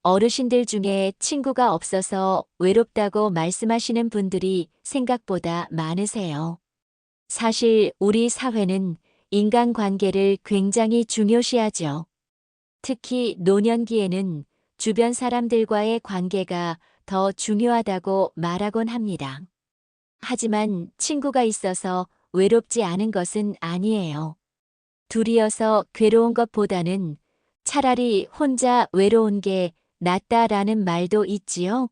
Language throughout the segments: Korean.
어르신들 중에 친구가 없어서 외롭다고 말씀하시는 분들이 생각보다 많으세요. 사실 우리 사회는 인간관계를 굉장히 중요시하죠. 특히 노년기에는 주변 사람들과의 관계가 더 중요하다고 말하곤 합니다. 하지만 친구가 있어서 외롭지 않은 것은 아니에요. 둘이어서 괴로운 것보다는 차라리 혼자 외로운 게 낫다라는 말도 있지요.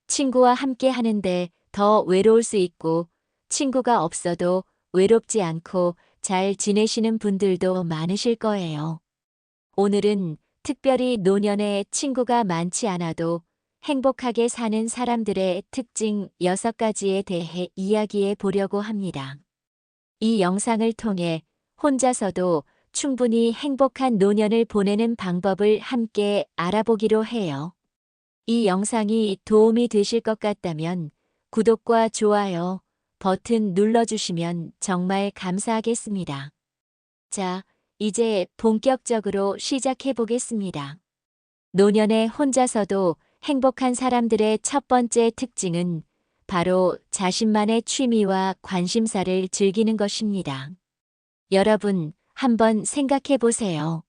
친구와 함께 하는데 더 외로울 수 있고 친구가 없어도 외롭지 않고 잘 지내시는 분들도 많으실 거예요. 오늘은 특별히 노년에 친구가 많지 않아도 행복하게 사는 사람들의 특징 6가지에 대해 이야기해 보려고 합니다. 이 영상을 통해 혼자서도 충분히 행복한 노년을 보내는 방법을 함께 알아보기로 해요. 이 영상이 도움이 되실 것 같다면 구독과 좋아요 버튼 눌러주시면 정말 감사하겠습니다. 자, 이제 본격적으로 시작해 보겠습니다. 노년에 혼자서도 행복한 사람들의 첫 번째 특징은 바로 자신만의 취미와 관심사를 즐기는 것입니다. 여러분, 한번 생각해 보세요.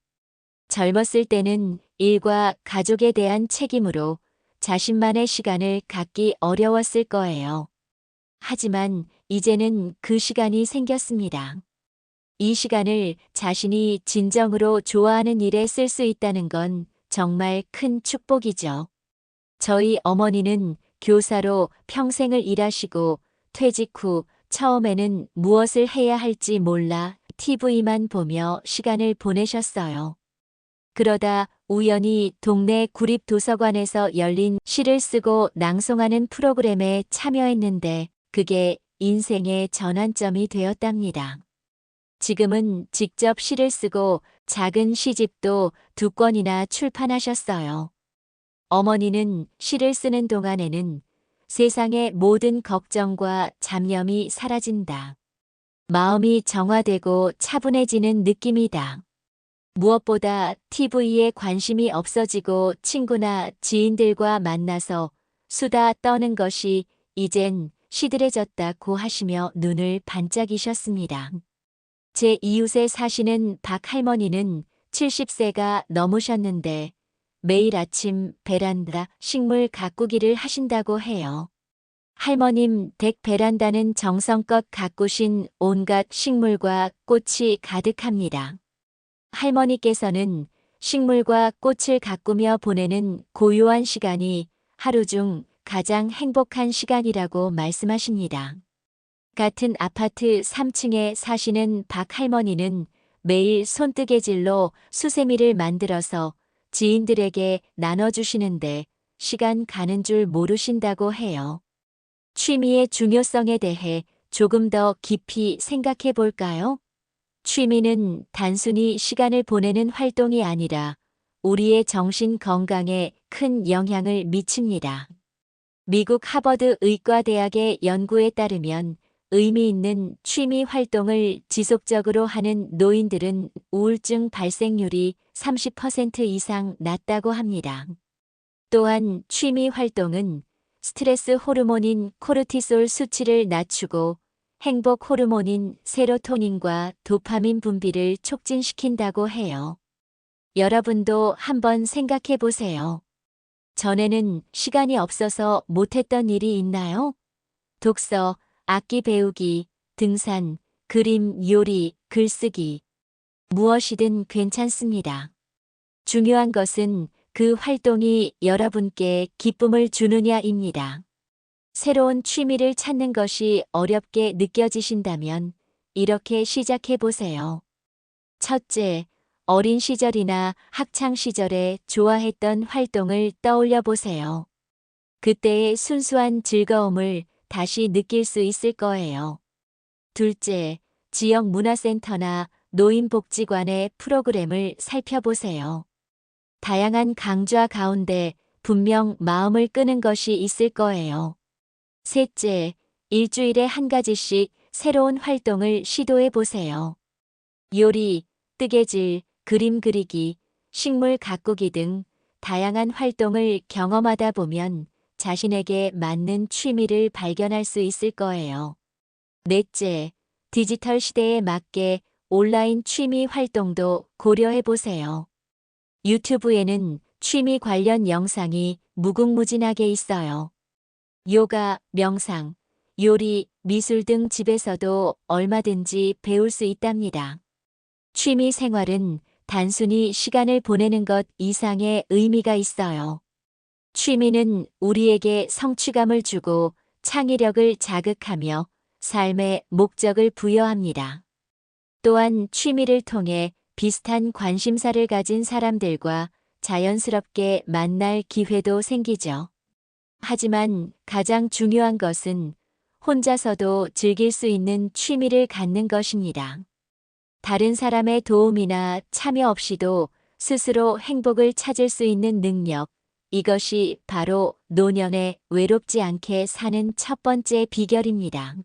젊었을 때는 일과 가족에 대한 책임으로 자신만의 시간을 갖기 어려웠을 거예요. 하지만 이제는 그 시간이 생겼습니다. 이 시간을 자신이 진정으로 좋아하는 일에 쓸 수 있다는 건 정말 큰 축복이죠. 저희 어머니는 교사로 평생을 일하시고 퇴직 후 처음에는 무엇을 해야 할지 몰라 TV만 보며 시간을 보내셨어요. 그러다 우연히 동네 구립도서관에서 열린 시를 쓰고 낭송하는 프로그램에 참여했는데 그게 인생의 전환점이 되었답니다. 지금은 직접 시를 쓰고 작은 시집도 2권이나 출판하셨어요. 어머니는 시를 쓰는 동안에는 세상의 모든 걱정과 잡념이 사라진다. 마음이 정화되고 차분해지는 느낌이다. 무엇보다 TV에 관심이 없어지고 친구나 지인들과 만나서 수다 떠는 것이 이젠 시들해졌다고 하시며 눈을 반짝이셨습니다. 제 이웃에 사시는 박 할머니는 70세가 넘으셨는데 매일 아침 베란다 식물 가꾸기를 하신다고 해요. 할머님 댁 베란다는 정성껏 가꾸신 온갖 식물과 꽃이 가득합니다. 할머니께서는 식물과 꽃을 가꾸며 보내는 고요한 시간이 하루 중 가장 행복한 시간이라고 말씀하십니다. 같은 아파트 3층에 사시는 박 할머니는 매일 손뜨개질로 수세미를 만들어서 지인들에게 나눠주시는데 시간 가는 줄 모르신다고 해요. 취미의 중요성에 대해 조금 더 깊이 생각해 볼까요? 취미는 단순히 시간을 보내는 활동이 아니라 우리의 정신 건강에 큰 영향을 미칩니다. 미국 하버드 의과대학의 연구에 따르면 의미 있는 취미 활동을 지속적으로 하는 노인들은 우울증 발생률이 30% 이상 낮다고 합니다. 또한 취미 활동은 스트레스 호르몬인 코르티솔 수치를 낮추고 행복 호르몬인 세로토닌과 도파민 분비를 촉진시킨다고 해요. 여러분도 한번 생각해 보세요. 전에는 시간이 없어서 못했던 일이 있나요? 독서, 악기 배우기, 등산, 그림, 요리, 글쓰기. 무엇이든 괜찮습니다. 중요한 것은 그 활동이 여러분께 기쁨을 주느냐입니다. 새로운 취미를 찾는 것이 어렵게 느껴지신다면 이렇게 시작해 보세요. 첫째, 어린 시절이나 학창 시절에 좋아했던 활동을 떠올려 보세요. 그때의 순수한 즐거움을 다시 느낄 수 있을 거예요. 둘째, 지역 문화센터나 노인복지관의 프로그램을 살펴보세요. 다양한 강좌 가운데 분명 마음을 끄는 것이 있을 거예요. 셋째, 일주일에 한 가지씩 새로운 활동을 시도해 보세요. 요리, 뜨개질, 그림 그리기, 식물 가꾸기 등 다양한 활동을 경험하다 보면 자신에게 맞는 취미를 발견할 수 있을 거예요. 넷째, 디지털 시대에 맞게 온라인 취미 활동도 고려해 보세요. 유튜브에는 취미 관련 영상이 무궁무진하게 있어요. 요가, 명상, 요리, 미술 등 집에서도 얼마든지 배울 수 있답니다. 취미 생활은 단순히 시간을 보내는 것 이상의 의미가 있어요. 취미는 우리에게 성취감을 주고 창의력을 자극하며 삶의 목적을 부여합니다. 또한 취미를 통해 비슷한 관심사를 가진 사람들과 자연스럽게 만날 기회도 생기죠. 하지만 가장 중요한 것은 혼자서도 즐길 수 있는 취미를 갖는 것입니다. 다른 사람의 도움이나 참여 없이도 스스로 행복을 찾을 수 있는 능력, 이것이 바로 노년에 외롭지 않게 사는 첫 번째 비결입니다.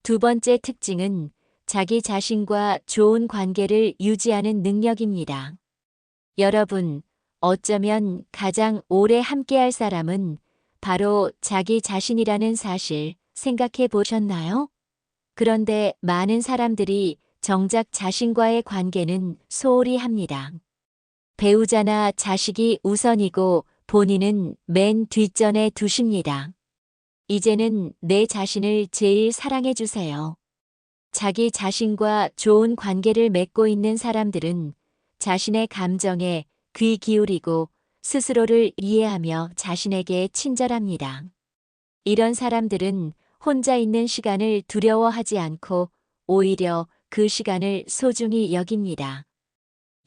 두 번째 특징은 자기 자신과 좋은 관계를 유지하는 능력입니다. 여러분, 어쩌면 가장 오래 함께할 사람은 바로 자기 자신이라는 사실 생각해 보셨나요? 그런데 많은 사람들이 정작 자신과의 관계는 소홀히 합니다. 배우자나 자식이 우선이고 본인은 맨 뒷전에 두십니다. 이제는 내 자신을 제일 사랑해 주세요. 자기 자신과 좋은 관계를 맺고 있는 사람들은 자신의 감정에 귀 기울이고 스스로를 이해하며 자신에게 친절합니다. 이런 사람들은 혼자 있는 시간을 두려워하지 않고 오히려 그 시간을 소중히 여깁니다.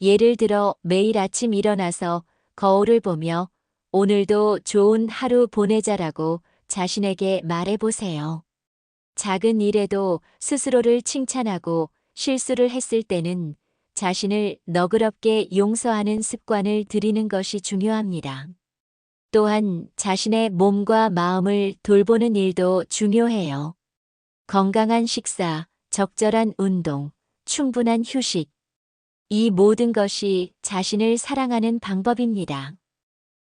예를 들어 매일 아침 일어나서 거울을 보며 오늘도 좋은 하루 보내자라고 자신에게 말해보세요. 작은 일에도 스스로를 칭찬하고 실수를 했을 때는 자신을 너그럽게 용서하는 습관을 들이는 것이 중요합니다. 또한 자신의 몸과 마음을 돌보는 일도 중요해요. 건강한 식사, 적절한 운동, 충분한 휴식. 이 모든 것이 자신을 사랑하는 방법입니다.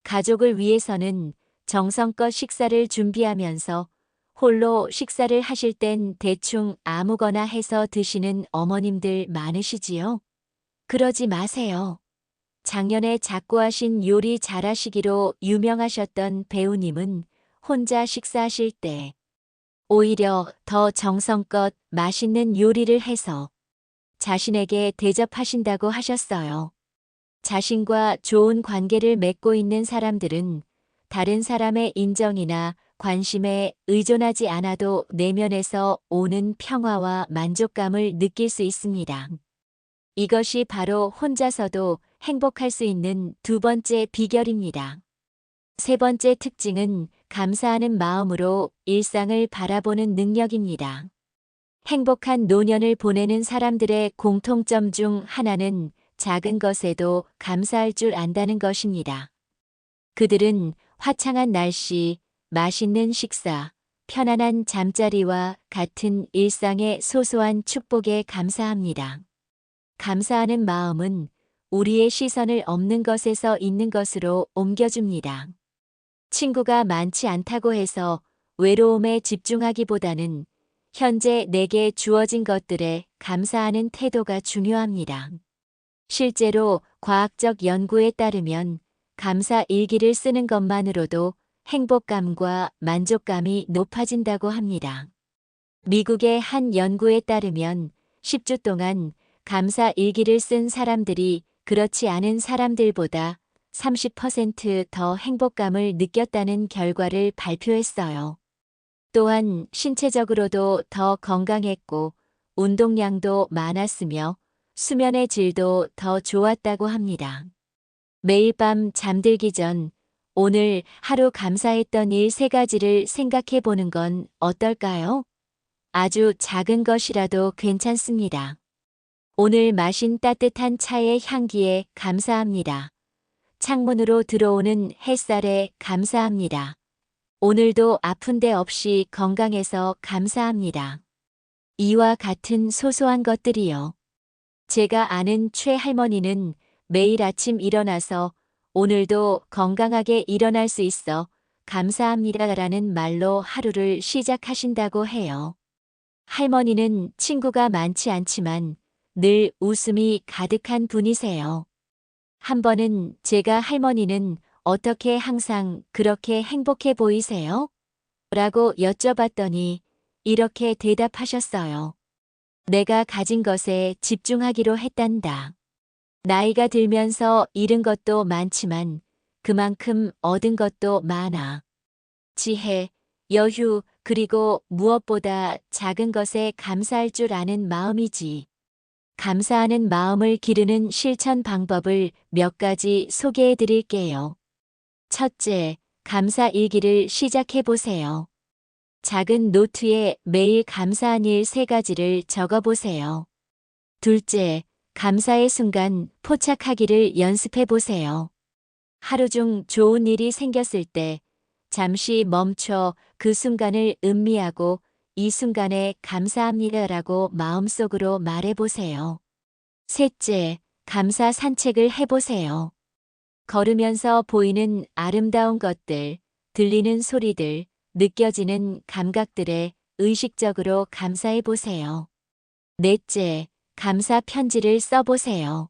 가족을 위해서는 정성껏 식사를 준비하면서 홀로 식사를 하실 땐 대충 아무거나 해서 드시는 어머님들 많으시지요? 그러지 마세요. 작년에 작고하신 요리 잘하시기로 유명하셨던 배우님은 혼자 식사하실 때 오히려 더 정성껏 맛있는 요리를 해서 자신에게 대접하신다고 하셨어요. 자신과 좋은 관계를 맺고 있는 사람들은 다른 사람의 인정이나 관심에 의존하지 않아도 내면에서 오는 평화와 만족감을 느낄 수 있습니다. 이것이 바로 혼자서도 행복할 수 있는 두 번째 비결입니다. 세 번째 특징은 감사하는 마음으로 일상을 바라보는 능력입니다. 행복한 노년을 보내는 사람들의 공통점 중 하나는 작은 것에도 감사할 줄 안다는 것입니다. 그들은 화창한 날씨, 맛있는 식사, 편안한 잠자리와 같은 일상의 소소한 축복에 감사합니다. 감사하는 마음은 우리의 시선을 없는 것에서 있는 것으로 옮겨줍니다. 친구가 많지 않다고 해서 외로움에 집중하기보다는 현재 내게 주어진 것들에 감사하는 태도가 중요합니다. 실제로 과학적 연구에 따르면 감사 일기를 쓰는 것만으로도 행복감과 만족감이 높아진다고 합니다. 미국의 한 연구에 따르면 10주 동안 감사 일기를 쓴 사람들이 그렇지 않은 사람들보다 30%더 행복감을 느꼈다는 결과를 발표했어요. 또한 신체적으로도 더 건강했고 운동량도 많았으며 수면의 질도 더 좋았다고 합니다. 매일 밤 잠들기 전 오늘 하루 감사했던 일 3가지를 생각해 보는 건 어떨까요? 아주 작은 것이라도 괜찮습니다. 오늘 마신 따뜻한 차의 향기에 감사합니다. 창문으로 들어오는 햇살에 감사합니다. 오늘도 아픈 데 없이 건강해서 감사합니다. 이와 같은 소소한 것들이요. 제가 아는 최 할머니는 매일 아침 일어나서 오늘도 건강하게 일어날 수 있어 감사합니다라는 말로 하루를 시작하신다고 해요. 할머니는 친구가 많지 않지만 늘 웃음이 가득한 분이세요. 한 번은 제가 할머니는 어떻게 항상 그렇게 행복해 보이세요? 라고 여쭤봤더니 이렇게 대답하셨어요. 내가 가진 것에 집중하기로 했단다. 나이가 들면서 잃은 것도 많지만 그만큼 얻은 것도 많아. 지혜, 여유, 그리고 무엇보다 작은 것에 감사할 줄 아는 마음이지. 감사하는 마음을 기르는 실천 방법을 몇 가지 소개해 드릴게요. 첫째, 감사 일기를 시작해 보세요. 작은 노트에 매일 감사한 일 3가지를 적어 보세요. 둘째, 감사의 순간 포착하기를 연습해 보세요. 하루 중 좋은 일이 생겼을 때 잠시 멈춰 그 순간을 음미하고 이 순간에 감사합니다라고 마음속으로 말해 보세요. 셋째, 감사 산책을 해 보세요. 걸으면서 보이는 아름다운 것들, 들리는 소리들, 느껴지는 감각들에 의식적으로 감사해 보세요. 넷째, 감사 편지를 써보세요.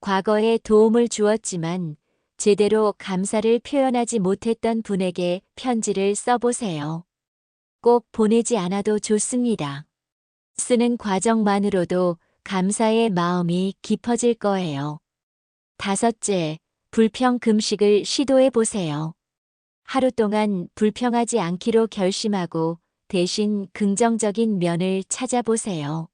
과거에 도움을 주었지만 제대로 감사를 표현하지 못했던 분에게 편지를 써보세요. 꼭 보내지 않아도 좋습니다. 쓰는 과정만으로도 감사의 마음이 깊어질 거예요. 다섯째, 불평 금식을 시도해 보세요. 하루 동안 불평하지 않기로 결심하고 대신 긍정적인 면을 찾아보세요.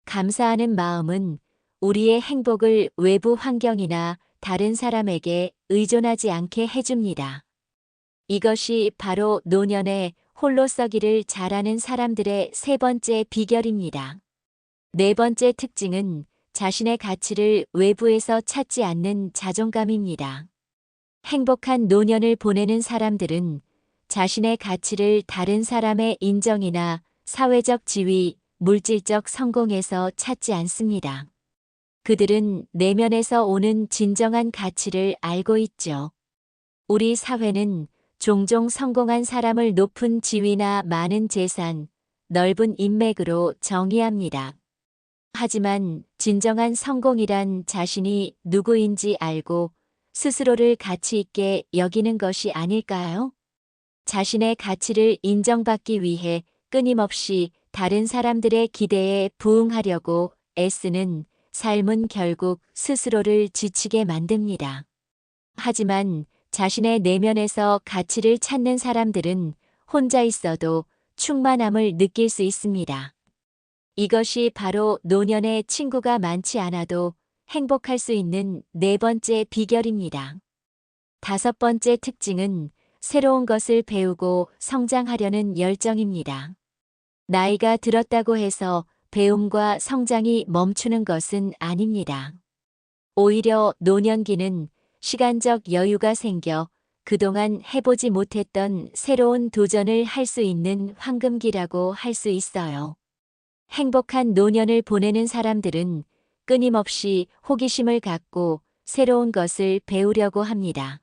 감사하는 마음은 우리의 행복을 외부 환경이나 다른 사람에게 의존하지 않게 해줍니다. 이것이 바로 노년에 홀로 서기를 잘하는 사람들의 3번째 비결입니다. 4번째 특징은 자신의 가치를 외부에서 찾지 않는 자존감입니다. 행복한 노년을 보내는 사람들은 자신의 가치를 다른 사람의 인정이나 사회적 지위, 물질적 성공에서 찾지 않습니다. 그들은 내면에서 오는 진정한 가치를 알고 있죠. 우리 사회는 종종 성공한 사람을 높은 지위나 많은 재산, 넓은 인맥으로 정의합니다. 하지만 진정한 성공이란 자신이 누구인지 알고 스스로를 가치 있게 여기는 것이 아닐까요? 자신의 가치를 인정받기 위해 끊임없이 다른 사람들의 기대에 부응하려고 애쓰는 삶은 결국 스스로를 지치게 만듭니다. 하지만 자신의 내면에서 가치를 찾는 사람들은 혼자 있어도 충만함을 느낄 수 있습니다. 이것이 바로 노년에 친구가 많지 않아도 행복할 수 있는 4번째 비결입니다. 5번째 특징은 새로운 것을 배우고 성장하려는 열정입니다. 나이가 들었다고 해서 배움과 성장이 멈추는 것은 아닙니다. 오히려 노년기는 시간적 여유가 생겨 그동안 해보지 못했던 새로운 도전을 할 수 있는 황금기라고 할 수 있어요. 행복한 노년을 보내는 사람들은 끊임없이 호기심을 갖고 새로운 것을 배우려고 합니다.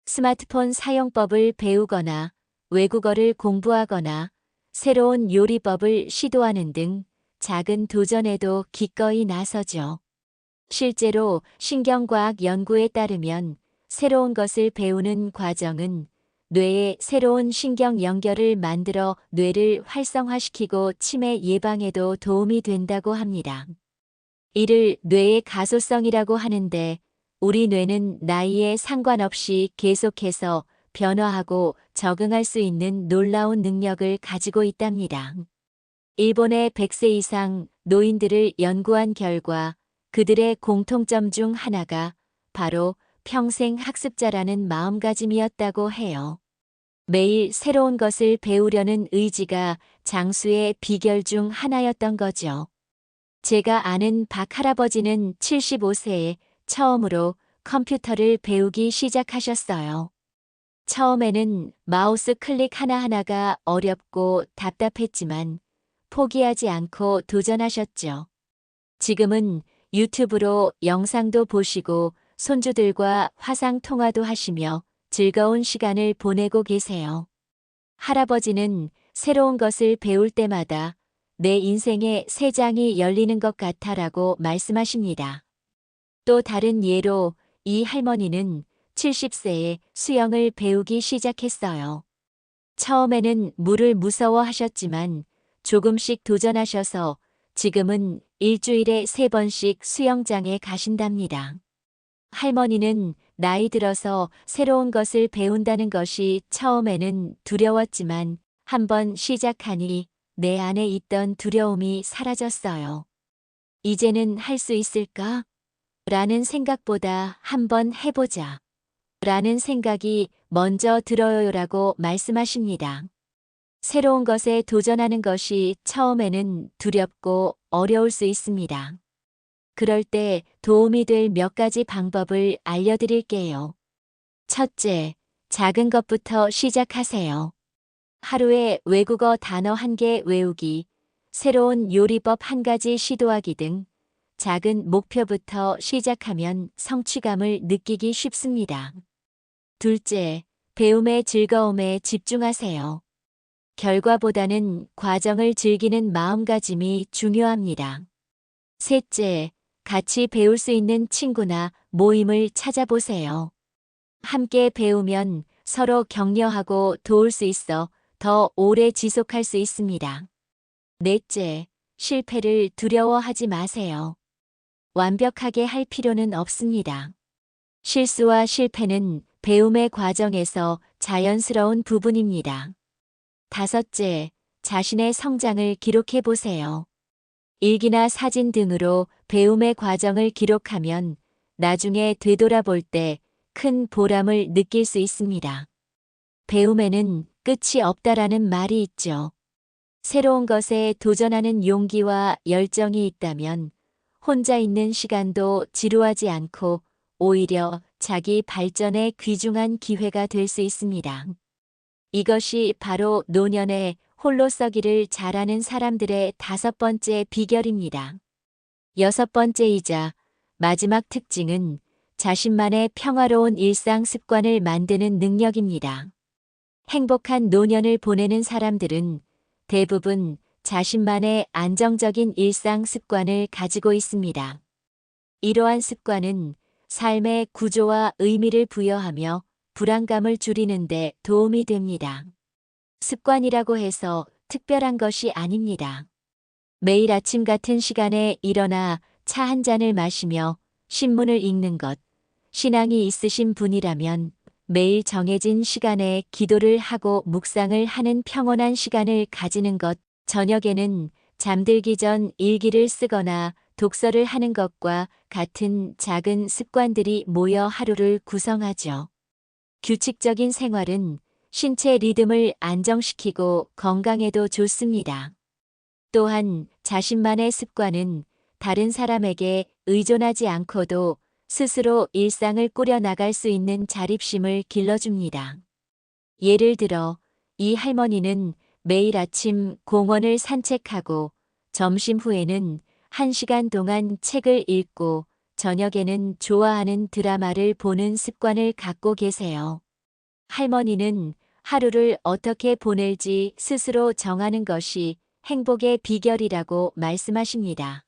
스마트폰 사용법을 배우거나 외국어를 공부하거나 새로운 요리법을 시도하는 등 작은 도전에도 기꺼이 나서죠. 실제로 신경과학 연구에 따르면 새로운 것을 배우는 과정은 뇌에 새로운 신경 연결을 만들어 뇌를 활성화시키고 치매 예방에도 도움이 된다고 합니다. 이를 뇌의 가소성이라고 하는데 우리 뇌는 나이에 상관없이 계속해서 변화하고 적응할 수 있는 놀라운 능력을 가지고 있답니다. 일본의 100세 이상 노인들을 연구한 결과 그들의 공통점 중 하나가 바로 평생 학습자라는 마음가짐이었다고 해요. 매일 새로운 것을 배우려는 의지가 장수의 비결 중 하나였던 거죠. 제가 아는 박 할아버지는 75세에 처음으로 컴퓨터를 배우기 시작하셨어요. 처음에는 마우스 클릭 하나하나가 어렵고 답답했지만 포기하지 않고 도전하셨죠. 지금은 유튜브로 영상도 보시고 손주들과 화상 통화도 하시며 즐거운 시간을 보내고 계세요. 할아버지는 새로운 것을 배울 때마다 내 인생의 새 장이 열리는 것 같아라고 말씀하십니다. 또 다른 예로 이 할머니는 70세에 수영을 배우기 시작했어요. 처음에는 물을 무서워하셨지만 조금씩 도전하셔서 지금은 일주일에 3번씩 수영장에 가신답니다. 할머니는 나이 들어서 새로운 것을 배운다는 것이 처음에는 두려웠지만 한번 시작하니 내 안에 있던 두려움이 사라졌어요. 이제는 할 수 있을까? 라는 생각보다 한번 해보자. 라는 생각이 먼저 들어요라고 말씀하십니다. 새로운 것에 도전하는 것이 처음에는 두렵고 어려울 수 있습니다. 그럴 때 도움이 될 몇 가지 방법을 알려드릴게요. 첫째, 작은 것부터 시작하세요. 하루에 외국어 단어 1개 외우기, 새로운 요리법 1가지 시도하기 등 작은 목표부터 시작하면 성취감을 느끼기 쉽습니다. 둘째, 배움의 즐거움에 집중하세요. 결과보다는 과정을 즐기는 마음가짐이 중요합니다. 셋째, 같이 배울 수 있는 친구나 모임을 찾아보세요. 함께 배우면 서로 격려하고 도울 수 있어 더 오래 지속할 수 있습니다. 넷째, 실패를 두려워하지 마세요. 완벽하게 할 필요는 없습니다. 실수와 실패는 배움의 과정에서 자연스러운 부분입니다. 다섯째, 자신의 성장을 기록해 보세요. 일기나 사진 등으로 배움의 과정을 기록하면 나중에 되돌아볼 때 큰 보람을 느낄 수 있습니다. 배움에는 끝이 없다라는 말이 있죠. 새로운 것에 도전하는 용기와 열정이 있다면 혼자 있는 시간도 지루하지 않고 오히려 자기 발전에 귀중한 기회가 될 수 있습니다. 이것이 바로 노년에 홀로 서기를 잘하는 사람들의 5번째 비결입니다. 6번째이자 마지막 특징은 자신만의 평화로운 일상 습관을 만드는 능력입니다. 행복한 노년을 보내는 사람들은 대부분 자신만의 안정적인 일상 습관을 가지고 있습니다. 이러한 습관은 삶의 구조와 의미를 부여하며 불안감을 줄이는 데 도움이 됩니다. 습관이라고 해서 특별한 것이 아닙니다. 매일 아침 같은 시간에 일어나 차 한 잔을 마시며 신문을 읽는 것, 신앙이 있으신 분이라면 매일 정해진 시간에 기도를 하고 묵상을 하는 평온한 시간을 가지는 것, 저녁에는 잠들기 전 일기를 쓰거나 독서를 하는 것과 같은 작은 습관들이 모여 하루를 구성하죠. 규칙적인 생활은 신체 리듬을 안정시키고 건강에도 좋습니다. 또한 자신만의 습관은 다른 사람에게 의존하지 않고도 스스로 일상을 꾸려나갈 수 있는 자립심을 길러줍니다. 예를 들어 이 할머니는 매일 아침 공원을 산책하고 점심 후에는 1시간 동안 책을 읽고 저녁에는 좋아하는 드라마를 보는 습관을 갖고 계세요. 할머니는 하루를 어떻게 보낼지 스스로 정하는 것이 행복의 비결이라고 말씀하십니다.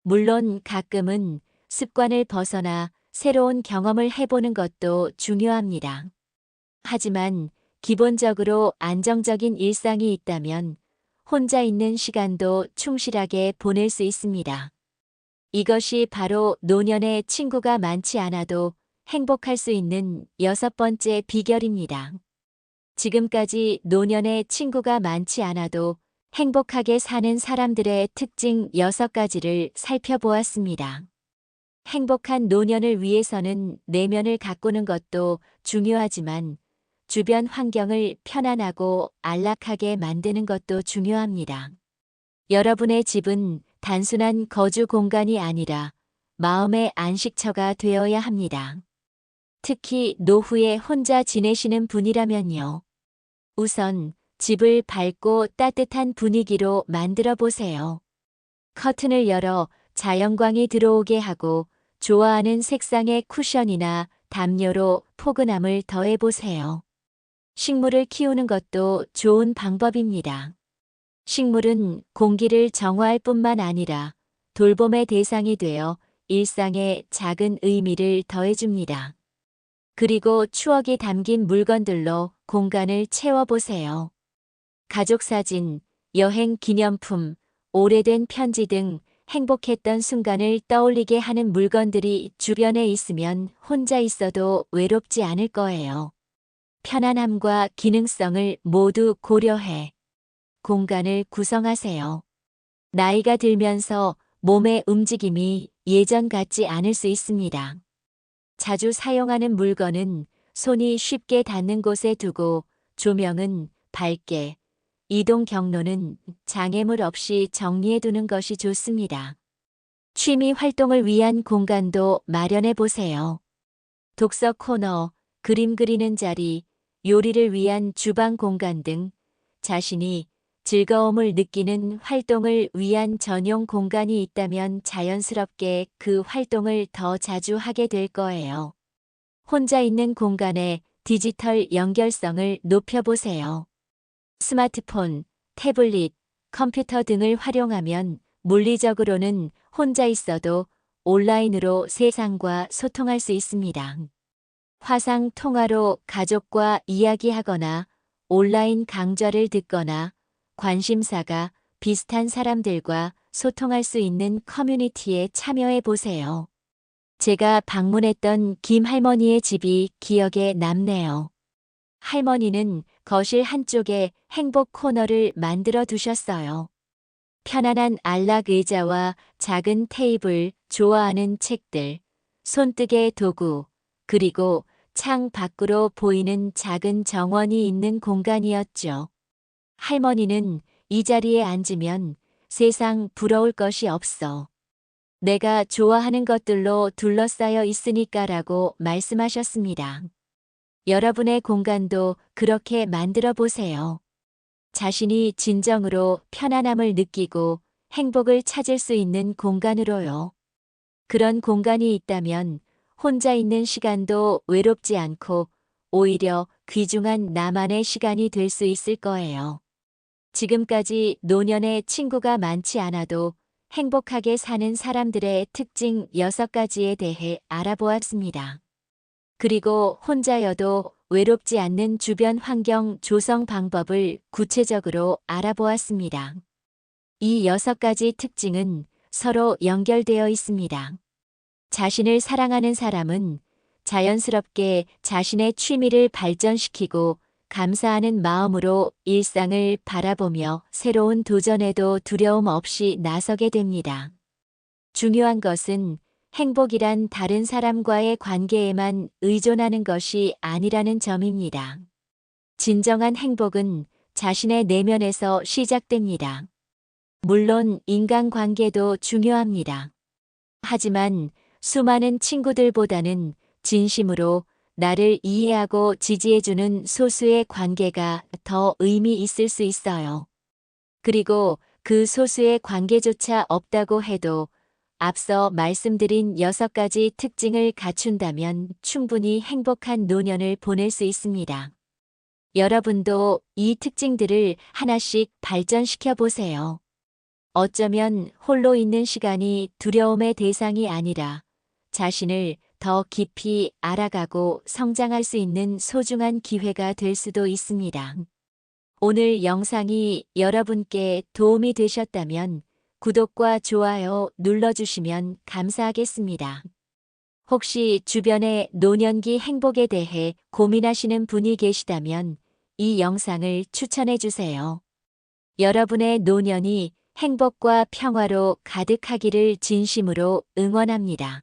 물론 가끔은 습관을 벗어나 새로운 경험을 해보는 것도 중요합니다. 하지만 기본적으로 안정적인 일상이 있다면 혼자 있는 시간도 충실하게 보낼 수 있습니다. 이것이 바로 노년에 친구가 많지 않아도 행복할 수 있는 6번째 비결입니다. 지금까지 노년에 친구가 많지 않아도 행복하게 사는 사람들의 특징 6가지를 살펴보았습니다. 행복한 노년을 위해서는 내면을 가꾸는 것도 중요하지만 주변 환경을 편안하고 안락하게 만드는 것도 중요합니다. 여러분의 집은 단순한 거주 공간이 아니라 마음의 안식처가 되어야 합니다. 특히 노후에 혼자 지내시는 분이라면요. 우선 집을 밝고 따뜻한 분위기로 만들어 보세요. 커튼을 열어 자연광이 들어오게 하고 좋아하는 색상의 쿠션이나 담요로 포근함을 더해보세요. 식물을 키우는 것도 좋은 방법입니다. 식물은 공기를 정화할 뿐만 아니라 돌봄의 대상이 되어 일상에 작은 의미를 더해줍니다. 그리고 추억이 담긴 물건들로 공간을 채워보세요. 가족 사진, 여행 기념품, 오래된 편지 등 행복했던 순간을 떠올리게 하는 물건들이 주변에 있으면 혼자 있어도 외롭지 않을 거예요. 편안함과 기능성을 모두 고려해 공간을 구성하세요. 나이가 들면서 몸의 움직임이 예전 같지 않을 수 있습니다. 자주 사용하는 물건은 손이 쉽게 닿는 곳에 두고 조명은 밝게, 이동 경로는 장애물 없이 정리해 두는 것이 좋습니다. 취미 활동을 위한 공간도 마련해 보세요. 독서 코너, 그림 그리는 자리, 요리를 위한 주방 공간 등 자신이 즐거움을 느끼는 활동을 위한 전용 공간이 있다면 자연스럽게 그 활동을 더 자주 하게 될 거예요. 혼자 있는 공간에 디지털 연결성을 높여보세요. 스마트폰, 태블릿, 컴퓨터 등을 활용하면 물리적으로는 혼자 있어도 온라인으로 세상과 소통할 수 있습니다. 화상 통화로 가족과 이야기하거나 온라인 강좌를 듣거나 관심사가 비슷한 사람들과 소통할 수 있는 커뮤니티에 참여해 보세요. 제가 방문했던 김 할머니의 집이 기억에 남네요. 할머니는 거실 한쪽에 행복 코너를 만들어 두셨어요. 편안한 안락 의자와 작은 테이블, 좋아하는 책들, 손뜨개 도구, 그리고 창 밖으로 보이는 작은 정원이 있는 공간이었죠. 할머니는 이 자리에 앉으면 세상 부러울 것이 없어. 내가 좋아하는 것들로 둘러싸여 있으니까라고 말씀하셨습니다. 여러분의 공간도 그렇게 만들어 보세요. 자신이 진정으로 편안함을 느끼고 행복을 찾을 수 있는 공간으로요. 그런 공간이 있다면 혼자 있는 시간도 외롭지 않고 오히려 귀중한 나만의 시간이 될 수 있을 거예요. 지금까지 노년의 친구가 많지 않아도 행복하게 사는 사람들의 특징 6가지에 대해 알아보았습니다. 그리고 혼자여도 외롭지 않는 주변 환경 조성 방법을 구체적으로 알아보았습니다. 이 6가지 특징은 서로 연결되어 있습니다. 자신을 사랑하는 사람은 자연스럽게 자신의 취미를 발전시키고 감사하는 마음으로 일상을 바라보며 새로운 도전에도 두려움 없이 나서게 됩니다. 중요한 것은 행복이란 다른 사람과의 관계에만 의존하는 것이 아니라는 점입니다. 진정한 행복은 자신의 내면에서 시작됩니다. 물론 인간관계도 중요합니다. 하지만 수많은 친구들보다는 진심으로 나를 이해하고 지지해주는 소수의 관계가 더 의미 있을 수 있어요. 그리고 그 소수의 관계조차 없다고 해도 앞서 말씀드린 6가지 특징을 갖춘다면 충분히 행복한 노년을 보낼 수 있습니다. 여러분도 이 특징들을 하나씩 발전시켜 보세요. 어쩌면 홀로 있는 시간이 두려움의 대상이 아니라 자신을 더 깊이 알아가고 성장할 수 있는 소중한 기회가 될 수도 있습니다. 오늘 영상이 여러분께 도움이 되셨다면 구독과 좋아요 눌러주시면 감사하겠습니다. 혹시 주변에 노년기 행복에 대해 고민하시는 분이 계시다면 이 영상을 추천해 주세요. 여러분의 노년이 행복과 평화로 가득하기를 진심으로 응원합니다.